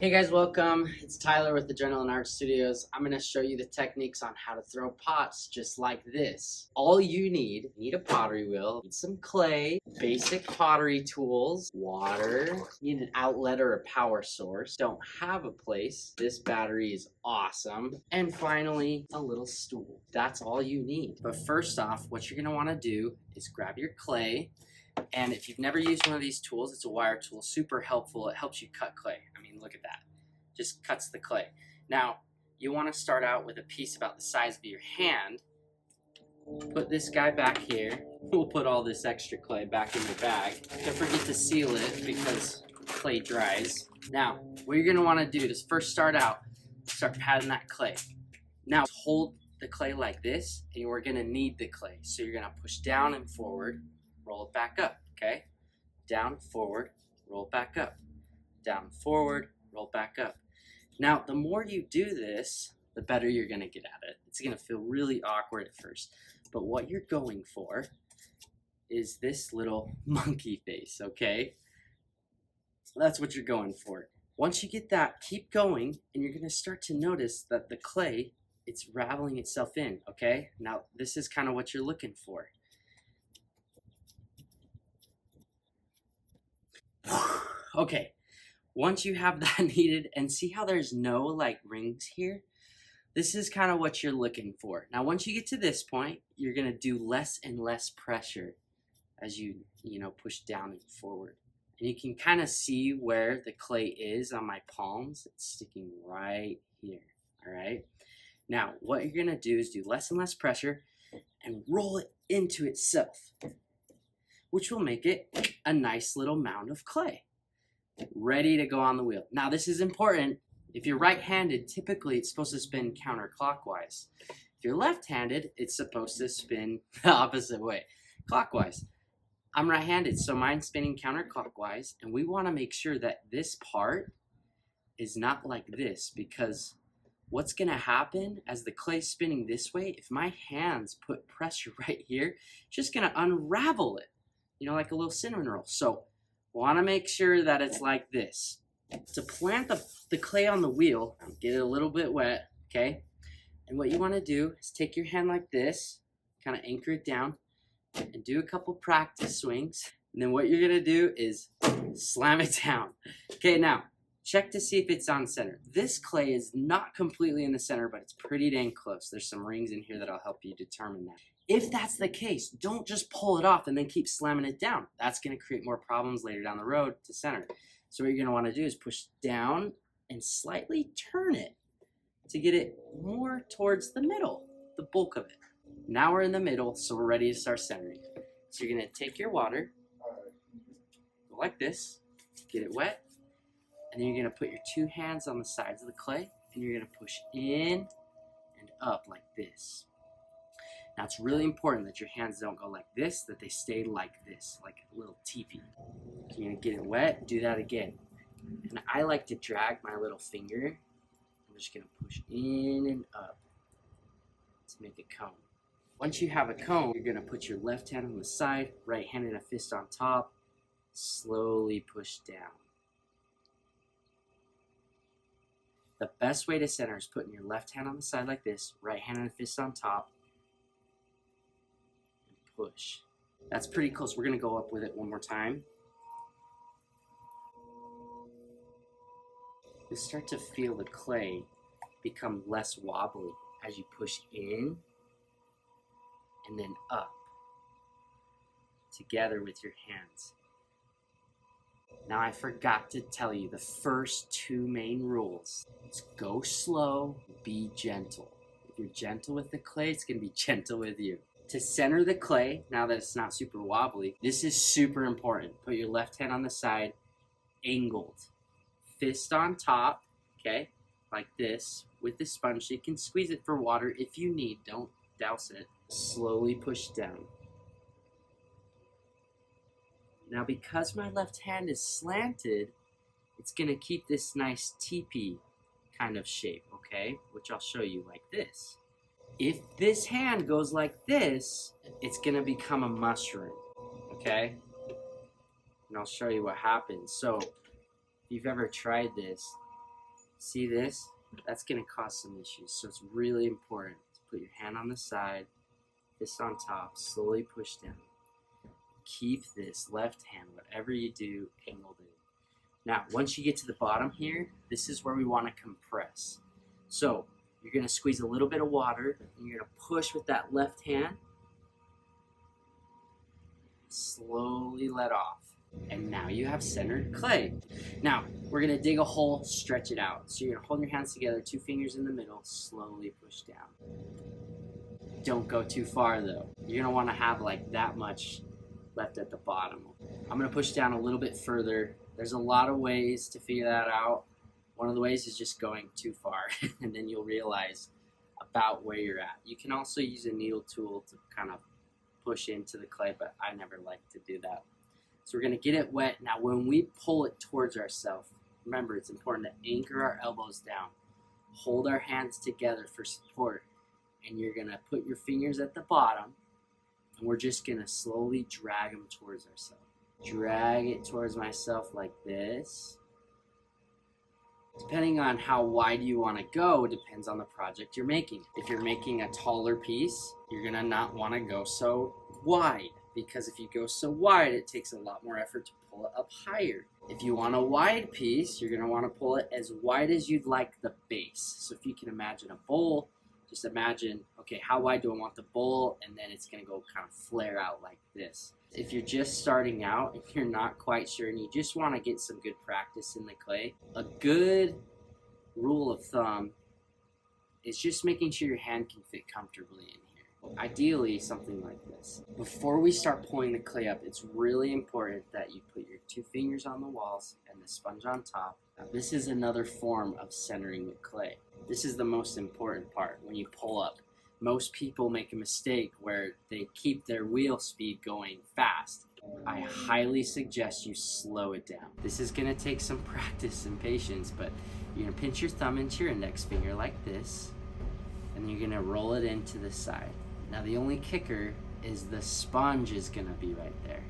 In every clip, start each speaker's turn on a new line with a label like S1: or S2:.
S1: Hey guys, welcome. It's Tyler with the Adrenaline Art Studios. I'm going to show you the techniques on how to throw pots just like this. All you need a pottery wheel, need some clay, basic pottery tools, water, need an outlet or a power source. Don't have a place. This battery is awesome. And finally, a little stool. That's all you need. But first off, what you're going to want to do is grab your clay. And if you've never used one of these tools, it's a wire tool, super helpful. It helps you cut clay. I mean, look at that. Just cuts the clay. Now, you want to start out with a piece about the size of your hand. Put this guy back here. We'll put all this extra clay back in your bag. Don't forget to seal it because clay dries. Now, what you're going to want to do is first start patting that clay. Now, hold the clay like this, and we're going to knead the clay. So you're going to push down and forward. Roll it back up, okay? Down, forward, roll back up. Down, forward, roll back up. Now, the more you do this, the better you're gonna get at it. It's gonna feel really awkward at first, but what you're going for is this little monkey face, okay? So that's what you're going for. Once you get that, keep going, and you're gonna start to notice that the clay, it's raveling itself in, okay? Now, this is kind of what you're looking for. Okay, once you have that kneaded, and see how there's no like rings here? This is kind of what you're looking for. Now, once you get to this point, you're gonna do less and less pressure as you push down and forward. And you can kind of see where the clay is on my palms. It's sticking right here, all right? Now, what you're gonna do is do less and less pressure and roll it into itself, which will make it a nice little mound of clay ready to go on the wheel. Now, this is important. If you're right-handed, typically it's supposed to spin counterclockwise. If you're left-handed, it's supposed to spin the opposite way, clockwise. I'm right-handed, so mine's spinning counterclockwise, and we want to make sure that this part is not like this, because what's going to happen as the clay's spinning this way, if my hands put pressure right here, it's just going to unravel it, like a little cinnamon roll. So want to make sure that it's like this. To plant the clay on the wheel, get it a little bit wet, okay? And what you want to do is take your hand like this, kind of anchor it down, and do a couple practice swings. And then what you're going to do is slam it down. Okay, now, check to see if it's on center. This clay is not completely in the center, but it's pretty dang close. There's some rings in here that'll help you determine that. If that's the case, don't just pull it off and then keep slamming it down. That's going to create more problems later down the road to center. So what you're going to want to do is push down and slightly turn it to get it more towards the middle, the bulk of it. Now we're in the middle, so we're ready to start centering. So you're going to take your water, go like this, get it wet, and then you're going to put your two hands on the sides of the clay, and you're going to push in and up like this. Now, it's really important that your hands don't go like this, that they stay like this, like a little teepee. You're going to get it wet, do that again. And I like to drag my little finger. I'm just going to push in and up to make a cone. Once you have a cone, you're going to put your left hand on the side, right hand in a fist on top, slowly push down. The best way to center is putting your left hand on the side like this, right hand in a fist on top, push. That's pretty close. We're going to go up with it one more time. You'll start to feel the clay become less wobbly as you push in and then up together with your hands. Now, I forgot to tell you the first two main rules. It's go slow, be gentle. If you're gentle with the clay, it's going to be gentle with you. To center the clay, now that it's not super wobbly, this is super important. Put your left hand on the side, angled. Fist on top, okay, like this, with the sponge. You can squeeze it for water if you need, don't douse it. Slowly push down. Now, because my left hand is slanted, it's going to keep this nice teepee kind of shape, okay, which I'll show you like this. If this hand goes like this, it's going to become a mushroom, okay? And I'll show you what happens. So if you've ever tried this, See this? That's going to cause some issues. So it's really important to put your hand on the side, fist on top, slowly push down. Keep this left hand, whatever you do, angled in. Now, once you get to the bottom here, this is where we want to compress. So you're going to squeeze a little bit of water, and you're going to push with that left hand. Slowly let off. And now you have centered clay. Now, we're going to dig a hole, stretch it out. So you're going to hold your hands together, 2 fingers in the middle, slowly push down. Don't go too far though. You're going to want to have like that much left at the bottom. I'm going to push down a little bit further. There's a lot of ways to figure that out. One of the ways is just going too far, and then you'll realize about where you're at. You can also use a needle tool to kind of push into the clay, but I never like to do that. So we're going to get it wet. Now when we pull it towards ourselves, remember it's important to anchor our elbows down, hold our hands together for support, and you're going to put your fingers at the bottom, and we're just going to slowly drag them towards ourselves. Drag it towards myself like this. Depending on how wide you want to go, depends on the project you're making. If you're making a taller piece, you're going to not want to go so wide, because if you go so wide, it takes a lot more effort to pull it up higher. If you want a wide piece, you're going to want to pull it as wide as you'd like the base. So if you can imagine a bowl, just imagine, okay, how wide do I want the bowl? And then it's going to go kind of flare out like this. If you're just starting out and you're not quite sure and you just want to get some good practice in the clay, a good rule of thumb is just making sure your hand can fit comfortably in here. Ideally, something like this. Before we start pulling the clay up, it's really important that you put your 2 fingers on the walls and the sponge on top. Now, this is another form of centering the clay. This is the most important part when you pull up. Most people make a mistake where they keep their wheel speed going fast. I highly suggest you slow it down. This is going to take some practice and patience, but you're going to pinch your thumb into your index finger like this, and you're going to roll it into the side. Now the only kicker is the sponge is going to be right there,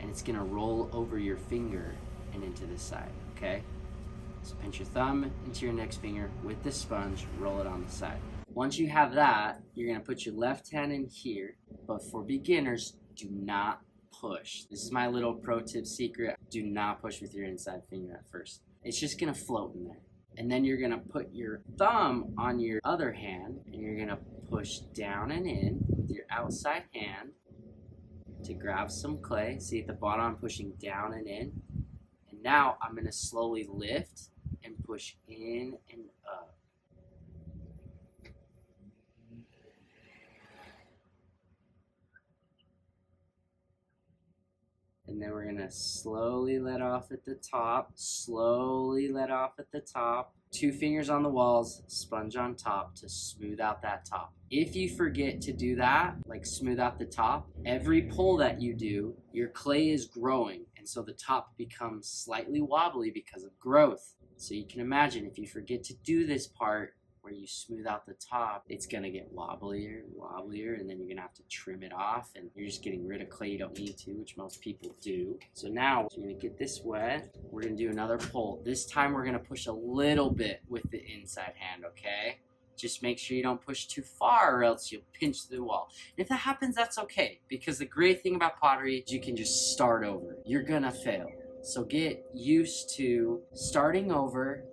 S1: and it's going to roll over your finger and into the side, okay? So pinch your thumb into your index finger with the sponge, roll it on the side. Once you have that, you're going to put your left hand in here, but for beginners, do not push. This is my little pro tip secret. Do not push with your inside finger at first. It's just going to float in there. And then you're going to put your thumb on your other hand, and you're going to push down and in with your outside hand to grab some clay. See at the bottom, I'm pushing down and in. And now I'm going to slowly lift and push in and up. And then we're going to slowly let off at the top, slowly let off at the top. 2 fingers on the walls, sponge on top to smooth out that top. If you forget to do that, like smooth out the top, every pull that you do, your clay is growing. And so the top becomes slightly wobbly because of growth. So you can imagine if you forget to do this part, where you smooth out the top, it's gonna get wobblier and wobblier, and then you're gonna have to trim it off, and you're just getting rid of clay you don't need to, which most people do. So now you're gonna get this wet. We're gonna do another pull. This time we're gonna push a little bit with the inside hand, okay? Just make sure you don't push too far or else you'll pinch the wall. And if that happens, that's okay, because the great thing about pottery is you can just start over. You're gonna fail. So get used to starting over,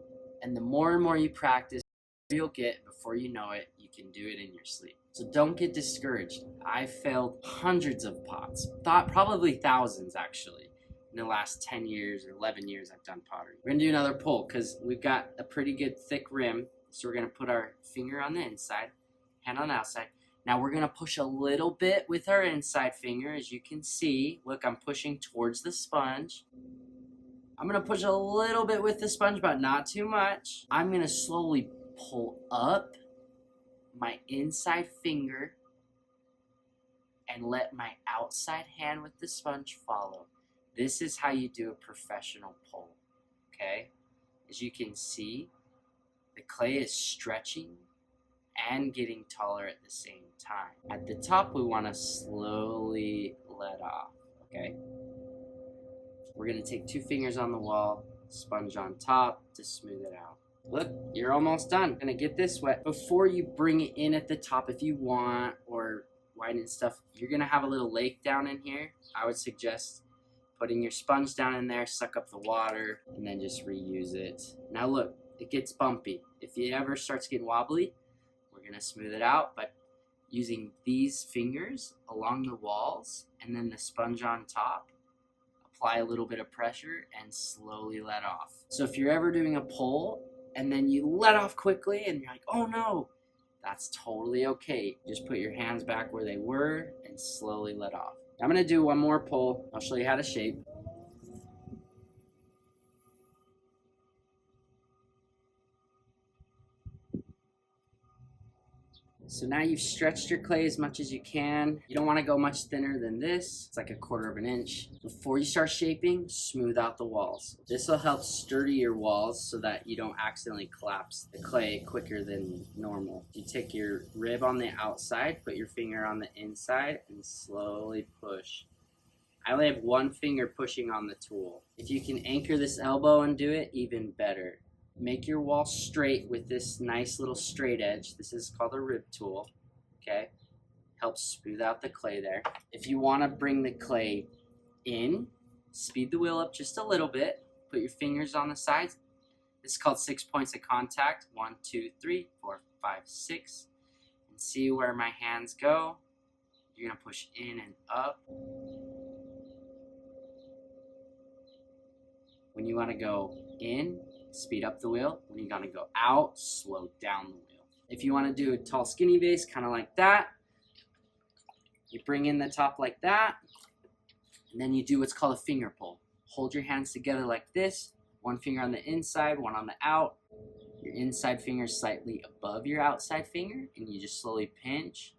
S1: and the more and more you practice, you'll get, before you know it, you can do it in your sleep. So don't get discouraged. I failed hundreds of pots, probably thousands actually, in the last 10 years or 11 years I've done pottery. We're gonna do another pull because we've got a pretty good thick rim. So we're gonna put our finger on the inside, hand on the outside. Now we're gonna push a little bit with our inside finger. As you can see, look, I'm pushing towards the sponge. I'm gonna push a little bit with the sponge, but not too much. I'm gonna slowly pull up my inside finger and let my outside hand with the sponge follow. This is how you do a professional pull, okay? As you can see, the clay is stretching and getting taller at the same time. At the top, we want to slowly let off, okay? We're going to take 2 fingers on the wall, sponge on top to smooth it out. Look, you're almost done. Gonna get this wet. Before you bring it in at the top if you want, or widen stuff, you're gonna have a little lake down in here. I would suggest putting your sponge down in there, suck up the water, and then just reuse it. Now look, it gets bumpy. If it ever starts getting wobbly, we're gonna smooth it out by using these fingers along the walls and then the sponge on top. Apply a little bit of pressure and slowly let off. So if you're ever doing a pull and then you let off quickly and you're like, oh no, that's totally okay. Just put your hands back where they were and slowly let off. I'm gonna do one more pull. I'll show you how to shape. So now you've stretched your clay as much as you can. You don't want to go much thinner than this. It's like 1/4 of an inch. Before you start shaping, smooth out the walls. This will help sturdy your walls so that you don't accidentally collapse the clay quicker than normal. You take your rib on the outside, put your finger on the inside, and slowly push. I only have one finger pushing on the tool. If you can anchor this elbow and do it, even better. Make your wall straight with this nice little straight edge. This is called a rib tool, okay? Helps smooth out the clay there. If you want to bring the clay in, speed the wheel up just a little bit. Put your fingers on the sides. This is called 6 points of contact. 1, 2, 3, 4, 5, 6. And see where my hands go. You're going to push in and up. When you want to go in, speed up the wheel. When you're gonna go out, slow down the wheel. If you want to do a tall skinny vase, kind of like that, you bring in the top like that, and then you do what's called a finger pull. Hold your hands together like this, one finger on the inside, one on the out. Your inside finger is slightly above your outside finger, and you just slowly pinch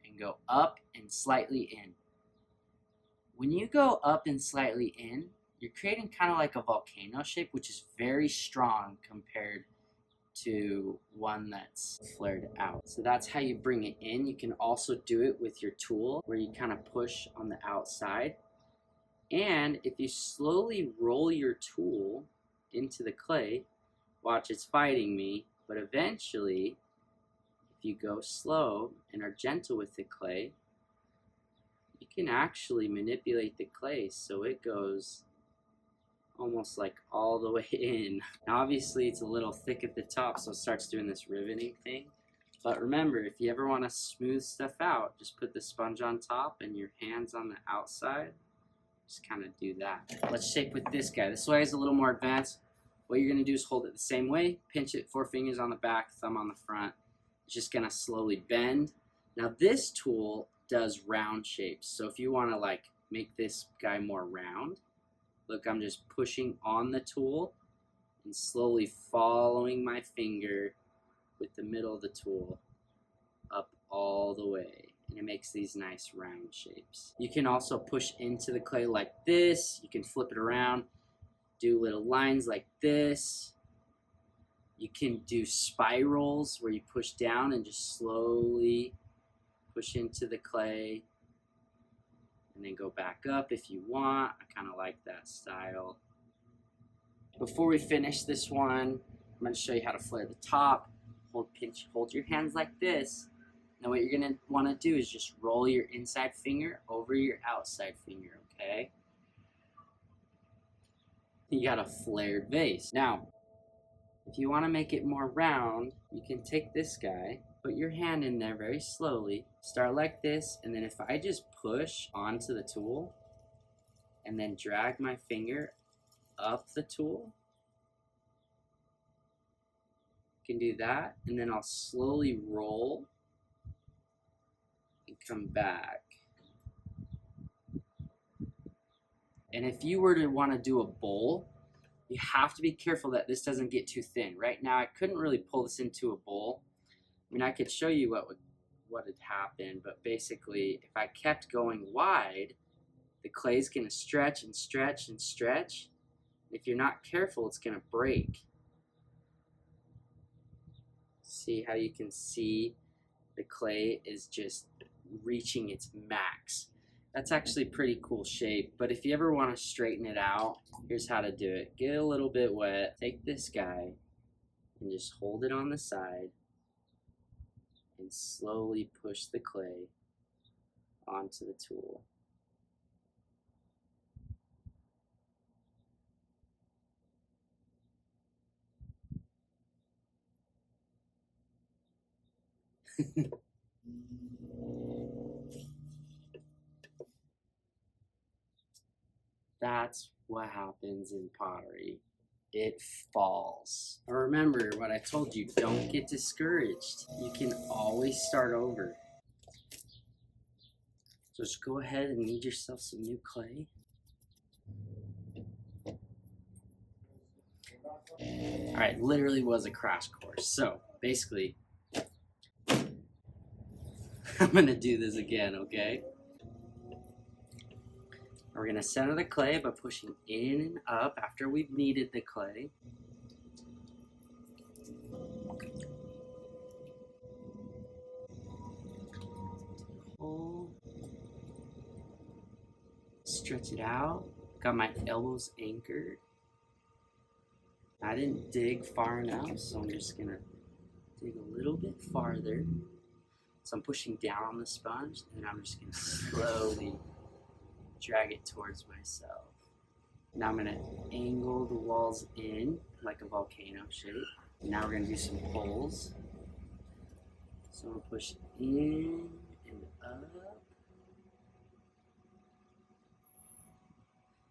S1: and go up and slightly in. When you go up and slightly in, you're creating kind of like a volcano shape, which is very strong compared to one that's flared out. So that's how you bring it in. You can also do it with your tool where you kind of push on the outside. And if you slowly roll your tool into the clay, watch, it's fighting me, but eventually, if you go slow and are gentle with the clay, you can actually manipulate the clay so it goes almost like all the way in. Now obviously it's a little thick at the top, so it starts doing this riveting thing. But remember, if you ever want to smooth stuff out, just put the sponge on top and your hands on the outside. Just kind of do that. Let's shape with this guy. This way is a little more advanced. What you're going to do is hold it the same way. Pinch it, 4 fingers on the back, thumb on the front. It's just going to slowly bend. Now this tool does round shapes. So if you want to like make this guy more round, look, I'm just pushing on the tool and slowly following my finger with the middle of the tool up all the way. And it makes these nice round shapes. You can also push into the clay like this. You can flip it around, do little lines like this. You can do spirals where you push down and just slowly push into the clay. And then go back up if you want. I kind of like that style. Before we finish this one, I'm going to show you how to flare the top. Hold your hands like this. Now what you're going to want to do is just roll your inside finger over your outside finger, okay? You got a flared vase. Now, if you want to make it more round, you can take this guy, put your hand in there very slowly, start like this, and then if I just push onto the tool and then drag my finger up the tool, you can do that, and then I'll slowly roll and come back. And if you were to want to do a bowl, you have to be careful that this doesn't get too thin. Right now I couldn't really pull this into a bowl. I mean, I could show you what had happened, but basically if I kept going wide, the clay's going to stretch and stretch and stretch. If you're not careful, it's going to break. See how you can see the clay is just reaching its max. That's actually pretty cool shape, but if you ever want to straighten it out, here's how to do it. Get a little bit wet, take this guy, and just hold it on the side and slowly push the clay onto the tool. That's what happens in pottery. It falls. Remember what I told you, don't get discouraged. You can always start over. So just go ahead and knead yourself some new clay. All right, literally was a crash course. So basically, I'm gonna do this again, okay? We're gonna center the clay by pushing in and up after we've kneaded the clay. Pull. Stretch it out. Got my elbows anchored. I didn't dig far enough, so I'm just gonna dig a little bit farther. So I'm pushing down on the sponge, and I'm just gonna slowly drag it towards myself. Now I'm gonna angle the walls in like a volcano shape. Now we're gonna do some pulls. So I'm gonna push in and up.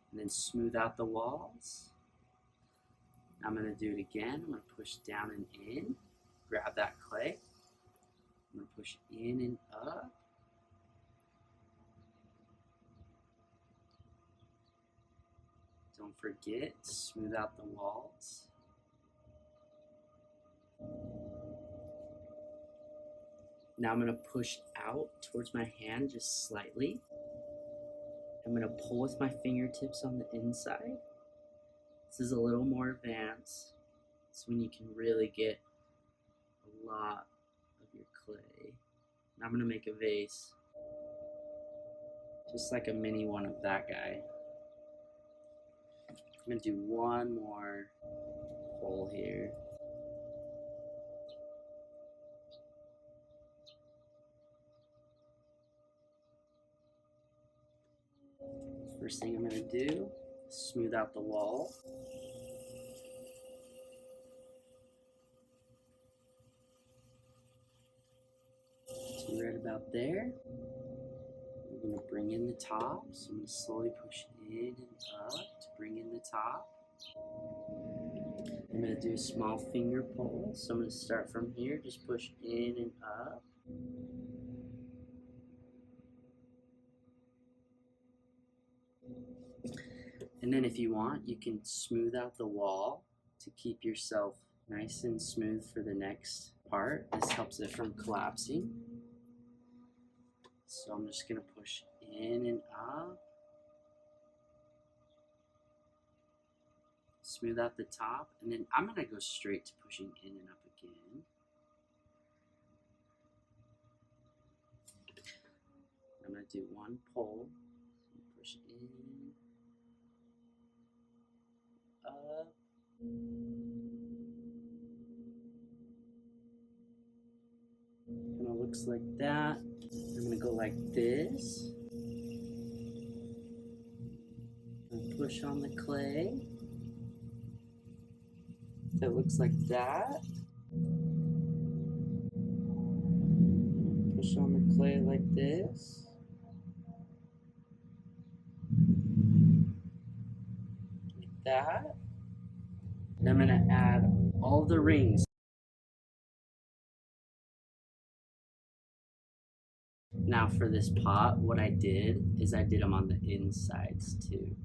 S1: And then smooth out the walls. I'm gonna do it again. I'm gonna push down and in, grab that clay. I'm gonna push in and up. Don't forget, smooth out the walls. Now I'm gonna push out towards my hand just slightly. I'm gonna pull with my fingertips on the inside. This is a little more advanced. It's when you can really get a lot of your clay. Now I'm gonna make a vase. Just like a mini one of that guy. I'm gonna do one more hole here. First thing I'm gonna do, smooth out the wall. So right about there. We're gonna bring in the top. So I'm gonna slowly push in and up to bring in the top. I'm gonna do a small finger pull. So I'm gonna start from here, just push in and up. And then if you want, you can smooth out the wall to keep yourself nice and smooth for the next part. This helps it from collapsing. So I'm just gonna push in and up. Smooth out the top, and then I'm gonna go straight to pushing in and up again. I'm gonna do one pull, push in, up. Kind of looks like that. I'm gonna go like this. And push on the clay. So it looks like that. Push on the clay like this. Like that. And I'm gonna add all the rings. Now for this pot, what I did is I did them on the insides too.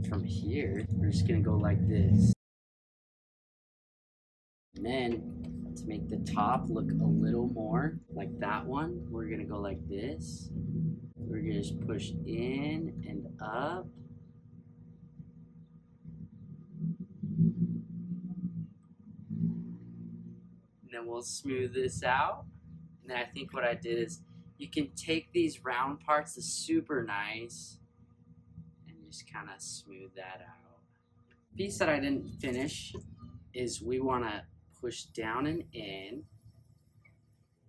S1: From here, we're just gonna go like this. And then to make the top look a little more like that one, we're gonna go like this. We're gonna just push in and up. And then we'll smooth this out. And then I think what I did is you can take these round parts, that's super nice, just kind of smooth that out. Piece that I didn't finish is we want to push down and in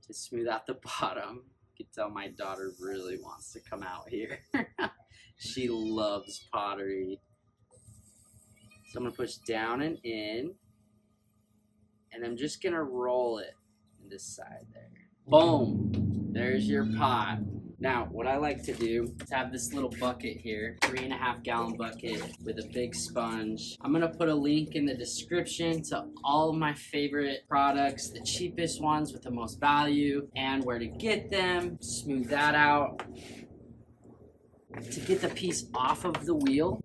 S1: to smooth out the bottom. You can tell my daughter really wants to come out here. She loves pottery. So I'm going to push down and in, and I'm just going to roll it in this side there. Boom! There's your pot. Now, what I like to do is have this little bucket here, 3.5 gallon bucket with a big sponge. I'm gonna put a link in the description to all of my favorite products, the cheapest ones with the most value, and where to get them. Smooth that out. To get the piece off of the wheel,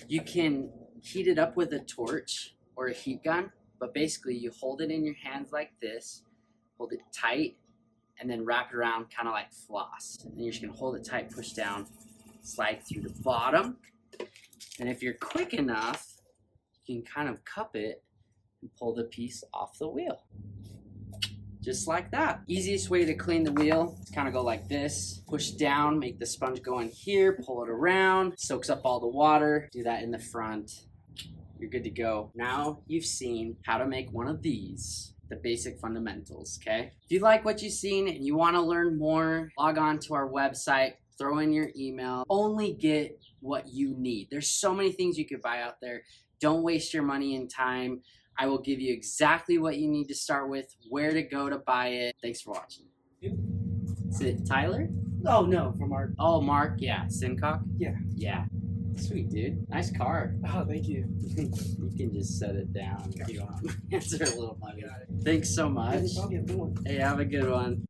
S1: you can heat it up with a torch or a heat gun, but basically you hold it in your hands like this, hold it tight, and then wrap it around kind of like floss. And then you're just gonna hold it tight, push down, slide through the bottom. And if you're quick enough, you can kind of cup it and pull the piece off the wheel. Just like that. Easiest way to clean the wheel is kind of go like this. Push down, make the sponge go in here, pull it around, soaks up all the water. Do that in the front. You're good to go. Now you've seen how to make one of these. The basic fundamentals, okay? If you like what you've seen and you want to learn more, log on to our website, throw in your email, only get what you need. There's so many things you could buy out there. Don't waste your money and time. I will give you exactly what you need to start with, where to go to buy it. Thanks for watching. Is it Tyler?
S2: Oh, no, from Mark.
S1: Oh, Mark, yeah. Sincock?
S2: Yeah.
S1: Yeah. Sweet, dude. Nice car.
S2: Oh, thank you.
S1: You can just set it down if you want. Answer a little money.
S2: Got it.
S1: Thanks so much.
S2: Have a good one.
S1: Hey, have a good one.